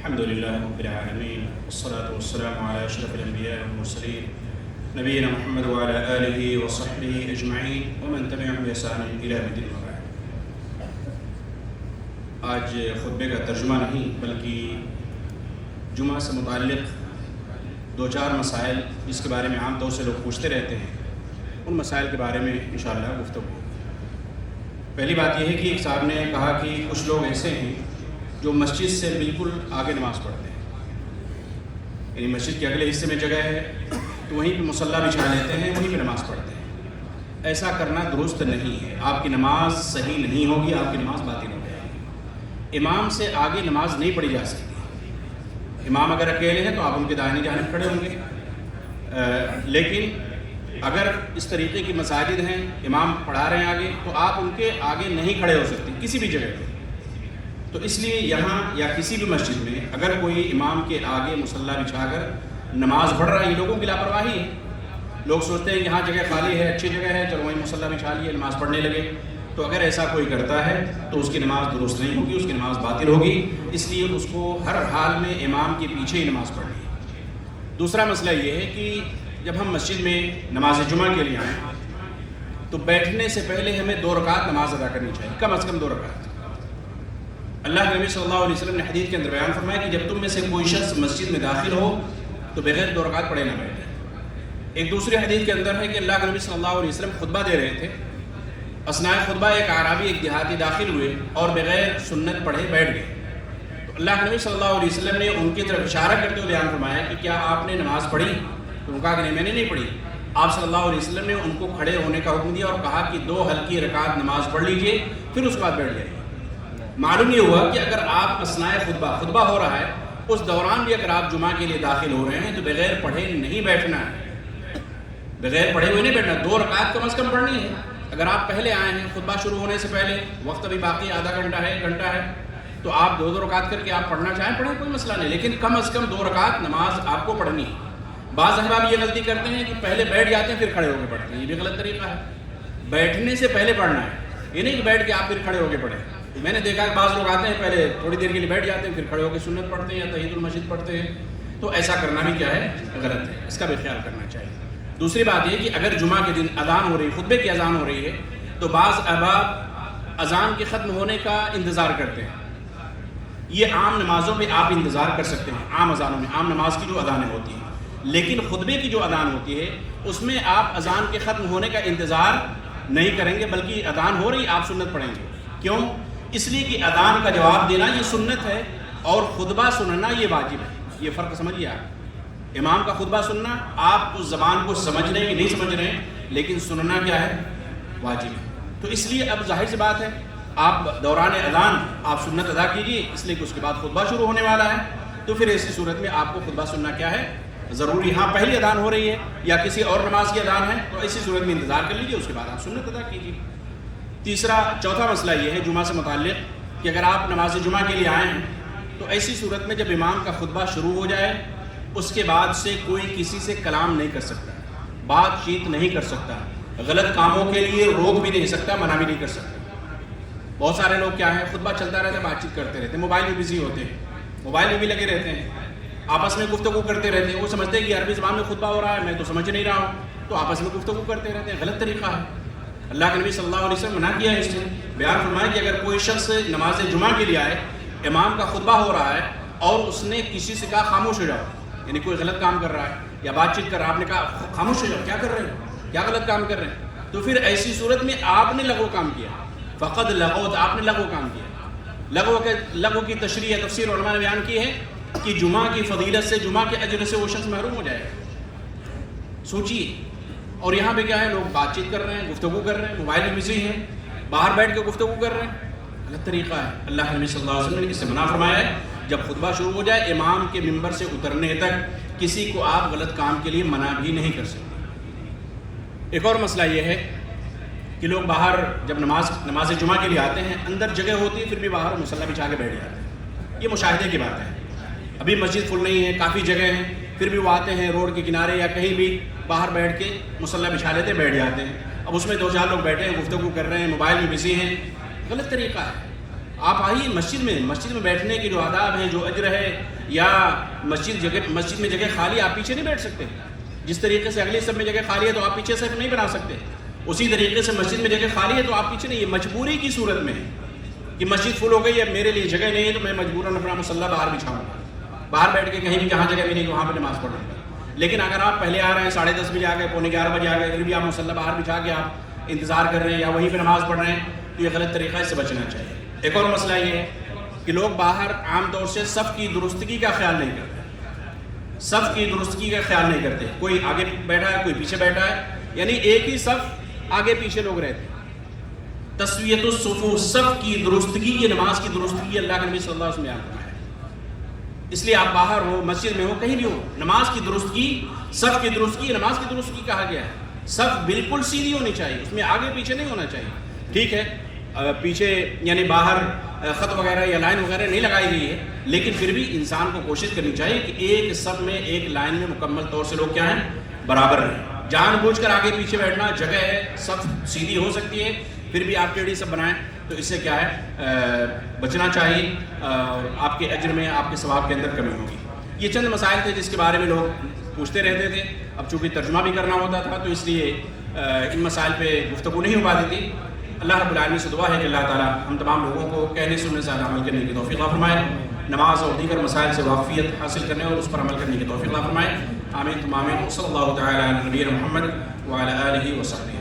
الحمد لله رب العالمين والصلاة والسلام على أشرف الأنبياء والمرسلين نبينا محمد وعلى آله وصحبه أجمعين ومن تبعهم بإحسان إلى يوم الدين. آج خطبے کا ترجمہ نہیں بلکہ جمعہ سے متعلق دو چار مسائل جس کے بارے میں عام طور سے لوگ پوچھتے رہتے ہیں، ان مسائل کے بارے میں انشاءاللہ گفتگو. پہلی بات یہ ہے کہ ایک صاحب نے کہا کہ کچھ لوگ ایسے ہیں جو مسجد سے بالکل آگے نماز پڑھتے ہیں، یعنی مسجد کے اگلے حصے میں جگہ ہے تو وہیں پہ مصلی بچھا لیتے ہیں، وہیں پہ نماز پڑھتے ہیں. ایسا کرنا درست نہیں ہے، آپ کی نماز صحیح نہیں ہوگی، آپ کی نماز باطل ہو جائے گی. امام سے آگے نماز نہیں پڑھی جا سکتی. امام اگر اکیلے ہیں تو آپ ان کے دائیں جانب کھڑے ہوں گے، لیکن اگر اس طریقے کی مساجد ہیں امام پڑھا رہے ہیں آگے تو آپ ان کے آگے نہیں کھڑے ہو سکتے کسی بھی جگہ پہ. تو اس لیے یہاں یا کسی بھی مسجد میں اگر کوئی امام کے آگے مصلی بچھا کر نماز پڑھ رہا ہے، یہ لوگوں کی لاپرواہی ہے. لوگ سوچتے ہیں کہ ہاں جگہ خالی ہے، اچھی جگہ ہے، چلو وہیں مصلی بچھا لیے، نماز پڑھنے لگے. تو اگر ایسا کوئی کرتا ہے تو اس کی نماز درست نہیں ہوگی، اس کی نماز باطل ہوگی. اس لیے اس کو ہر حال میں امام کے پیچھے ہی نماز پڑھنی ہے. دوسرا مسئلہ یہ ہے کہ جب ہم مسجد میں نماز جمعہ کے لیے آئیں تو بیٹھنے سے پہلے ہمیں 2 رکعت نماز ادا کرنی چاہیے، کم از کم 2 رکعت. اللہ کے نبی صلی اللہ علیہ وسلم نے حدیث کے اندر بیان فرمایا کہ جب تم میں سے کوئی شخص مسجد میں داخل ہو تو بغیر 2 رکعت پڑھے نہ بیٹھے. ایک دوسری حدیث کے اندر ہے کہ اللہ کے نبی صلی اللہ علیہ وسلم خطبہ دے رہے تھے، اثناء خطبہ ایک اعرابی ایک دیہاتی داخل ہوئے اور بغیر سنت پڑھے بیٹھ گئے. تو اللہ کے نبی صلی اللہ علیہ وسلم نے ان کی طرف اشارہ کرتے ہوئے بیان فرمایا کہ کیا آپ نے نماز پڑھی؟ تو انہوں نے کہا کہ نہیں، میں نے نہیں پڑھی. آپ صلی اللہ علیہ وسلم نے ان کو کھڑے ہونے کا حکم دیا اور کہا کہ 2 ہلکی رکعت نماز پڑھ لیجئے، پھر اس کے بعد بیٹھ جائیے. معلوم یہ ہوا کہ اگر آپ اثناء خطبہ ہو رہا ہے اس دوران بھی اگر آپ جمعہ کے لیے داخل ہو رہے ہیں تو بغیر پڑھے نہیں بیٹھنا ہے، بغیر پڑھے ہوئے نہیں بیٹھنا. 2 رکعت کم از کم پڑھنی ہے. اگر آپ پہلے آئے ہیں خطبہ شروع ہونے سے پہلے، وقت ابھی باقی آدھا گھنٹہ ہے، 1 گھنٹہ ہے، تو آپ 2 رکعت کر کے آپ پڑھنا چاہیں پڑھیں، کوئی مسئلہ نہیں، لیکن کم از کم 2 رکعت نماز آپ کو پڑھنی ہے. بعض احباب یہ غلطی کرتے ہیں کہ پہلے بیٹھ جاتے ہیں پھر کھڑے ہو کے پڑھتے ہیں، یہ بھی غلط طریقہ ہے. بیٹھنے سے پہلے پڑھنا ہے، یہ نہیں کہ بیٹھ کے آپ پھر کھڑے ہو کے پڑھیں. میں نے دیکھا کہ بعض لوگ آتے ہیں پہلے تھوڑی دیر کے لیے بیٹھ جاتے ہیں پھر کھڑے ہو کے سنت پڑھتے ہیں یا تحیۃ المسجد پڑھتے ہیں. تو ایسا کرنا بھی کیا ہے، غلط ہے، اس کا بھی خیال کرنا چاہیے. دوسری بات یہ کہ اگر جمعہ کے دن اذان ہو رہی ہے، خطبے کی اذان ہو رہی ہے، تو بعض احباب اذان کے ختم ہونے کا انتظار کرتے ہیں. یہ عام نمازوں میں آپ انتظار کر سکتے ہیں، عام اذانوں میں، عام نماز کی جو اذانیں ہوتی ہیں. لیکن خطبے کی جو اذان ہوتی ہے اس میں آپ اذان کے ختم ہونے کا انتظار نہیں کریں گے، بلکہ اذان ہو رہی آپ سنت پڑھیں گے. کیوں؟ اس لیے کہ اذان کا جواب دینا یہ سنت ہے اور خطبہ سننا یہ واجب ہے. یہ فرق سمجھیے آپ. امام کا خطبہ سننا آپ اس زبان کو سمجھ رہے ہیں کہ نہیں سمجھ رہے ہیں، لیکن سننا کیا ہے، واجب ہے. تو اس لیے اب ظاہر سی بات ہے آپ دوران اذان آپ سنت ادا کیجیے، اس لیے کہ اس کے بعد خطبہ شروع ہونے والا ہے. تو پھر ایسی صورت میں آپ کو خطبہ سننا کیا ہے، ضروری. ہاں پہلی اذان ہو رہی ہے یا کسی اور نماز کی اذان ہے تو ایسی صورت میں انتظار کر لیجیے، اس کے بعد آپ سنت ادا کیجیے. چوتھا مسئلہ یہ ہے جمعہ سے متعلق کہ اگر آپ نماز جمعہ کے لیے آئے ہیں تو ایسی صورت میں جب امام کا خطبہ شروع ہو جائے اس کے بعد سے کوئی کسی سے کلام نہیں کر سکتا، بات چیت نہیں کر سکتا، غلط کاموں کے لیے روک بھی نہیں سکتا، منع بھی نہیں کر سکتا. بہت سارے لوگ کیا ہے، خطبہ چلتا رہتا ہے، بات چیت کرتے رہتے ہیں، موبائل میں بزی ہوتے ہیں، موبائل میں بھی لگے رہتے ہیں، آپس میں گفتگو کرتے رہتے ہیں. وہ سمجھتے ہیں کہ عربی زبان میں خطبہ ہو رہا ہے، میں تو سمجھ نہیں رہا ہوں، تو آپس میں گفتگو کرتے رہتے ہیں. غلط طریقہ ہے. اللہ کے نبی صلی اللہ علیہ وسلم منع کیا ہے اس سے. بیان فرمایا کہ اگر کوئی شخص نماز جمعہ کے لیے آئے، امام کا خطبہ ہو رہا ہے اور اس نے کسی سے کہا خاموش ہو جاؤ، یعنی کوئی غلط کام کر رہا ہے یا بات چیت کر رہا ہے، آپ نے کہا خاموش ہو جاؤ، کیا کر رہے ہیں، کیا غلط کام کر رہے ہیں، تو پھر ایسی صورت میں آپ نے لغو کام کیا، فقد لغوت، آپ نے لغو کام کیا. لغو کی تشریح تفسیر علماء نے بیان کی ہے کہ جمعہ کی فضیلت سے، جمعہ کے اجر سے وہ شخص محروم ہو جائے گا. سوچیے. اور یہاں پہ کیا ہے، لوگ بات چیت کر رہے ہیں، گفتگو کر رہے ہیں، موبائل میں بزی ہیں، باہر بیٹھ کے گفتگو کر رہے ہیں. غلط طریقہ ہے. اللہ کے نبی صلی اللہ علیہ وسلم نے اس سے منع فرمایا ہے جب خطبہ شروع ہو جائے امام کے ممبر سے اترنے تک کسی کو آپ غلط کام کے لیے منع بھی نہیں کر سکتے. ایک اور مسئلہ یہ ہے کہ لوگ باہر جب نماز جمعہ کے لیے آتے ہیں، اندر جگہ ہوتی ہے پھر بھی باہر مصلی بچھا کے بیٹھ جاتے ہیں. یہ مشاہدے کی بات ہے. ابھی مسجد فل نہیں ہے، کافی جگہ ہیں، پھر بھی وہ آتے ہیں روڈ کے کنارے یا کہیں بھی باہر بیٹھ کے مصلی بچھا لیتے بیٹھ جاتے ہیں. اب اس میں 2-4 لوگ بیٹھے ہیں، گفتگو کر رہے ہیں، موبائل میں بزی ہیں. غلط طریقہ ہے. آپ آئیے مسجد میں بیٹھنے کے جو آداب ہیں، جو اجر ہے، یا مسجد میں جگہ خالی آپ پیچھے نہیں بیٹھ سکتے. جس طریقے سے اگلی صف میں جگہ خالی ہے تو آپ پیچھے صف نہیں بنا سکتے، اسی طریقے سے مسجد میں جگہ خالی ہے تو آپ پیچھے نہیں. یہ مجبوری کی صورت میں ہے کہ مسجد فل ہو گئی ہے، میرے لیے جگہ نہیں ہے، تو میں مجبوراً اپنا مصلی باہر بچھاؤں گا، باہر بیٹھ کے کہیں بھی جہاں جگہ ملے گی وہاں پہ نماز پڑھوں گا. لیکن اگر آپ پہلے آ رہے ہیں 10:30 بجے آ گئے، 11:45 بجے آ گئے، پھر بھی آپ مصلی باہر بچھا کے آپ انتظار کر رہے ہیں یا وہیں پہ نماز پڑھ رہے ہیں، تو یہ غلط طریقہ ہے، اس سے بچنا چاہیے. ایک اور مسئلہ یہ ہے کہ لوگ باہر عام طور سے صف کی درستگی کا خیال نہیں کرتے، صف کی درستگی کا خیال نہیں کرتے. کوئی آگے بیٹھا ہے، کوئی پیچھے بیٹھا ہے، یعنی ایک ہی صف آگے پیچھے لوگ رہتے ہیں. تسویۃ الصفوف، صف کی درستگی، یہ نماز کی درستگی اللہ کے نبی صلی اللہ علیہ وسلم نے آپ فرمایا. اس لیے آپ باہر ہو، مسجد میں ہو، کہیں بھی ہو، نماز کی درستگی، صف کی درستگی، نماز کی درستگی کہا گیا ہے. صف بالکل سیدھی ہونی چاہیے، اس میں آگے پیچھے نہیں ہونا چاہیے. ٹھیک ہے پیچھے یعنی باہر خط وغیرہ یا لائن وغیرہ نہیں لگائی گئی ہے، لیکن پھر بھی انسان کو کوشش کرنی چاہیے کہ ایک صف میں، ایک لائن میں مکمل طور سے لوگ کیا ہیں، برابر رہیں. جان بوجھ کر آگے پیچھے بیٹھنا، جگہ ہے، صف سیدھی ہو سکتی ہے، پھر بھی آپ ٹیڑھی صف بنائیں تو اس سے کیا ہے بچنا چاہیے، اور آپ کے اجر میں، آپ کے ثواب کے اندر کمی ہوگی. یہ چند مسائل تھے جس کے بارے میں لوگ پوچھتے رہتے تھے. اب چونکہ ترجمہ بھی کرنا ہوتا تھا تو اس لیے ان مسائل پہ گفتگو نہیں ہو پاتی تھی. اللہ رب العالمین سے دعا ہے کہ اللہ تعالیٰ ہم تمام لوگوں کو کہنے سننے سے عمل کرنے کی توفیق عطا فرمائے، نماز اور دیگر مسائل سے واقفیت حاصل کرنے اور اس پر عمل کرنے کی توفیق عطا فرمائے. آمین ثم آمین. صلی اللہ تعالیٰ علی نبینا محمد وعلی آلہ وصحبہ.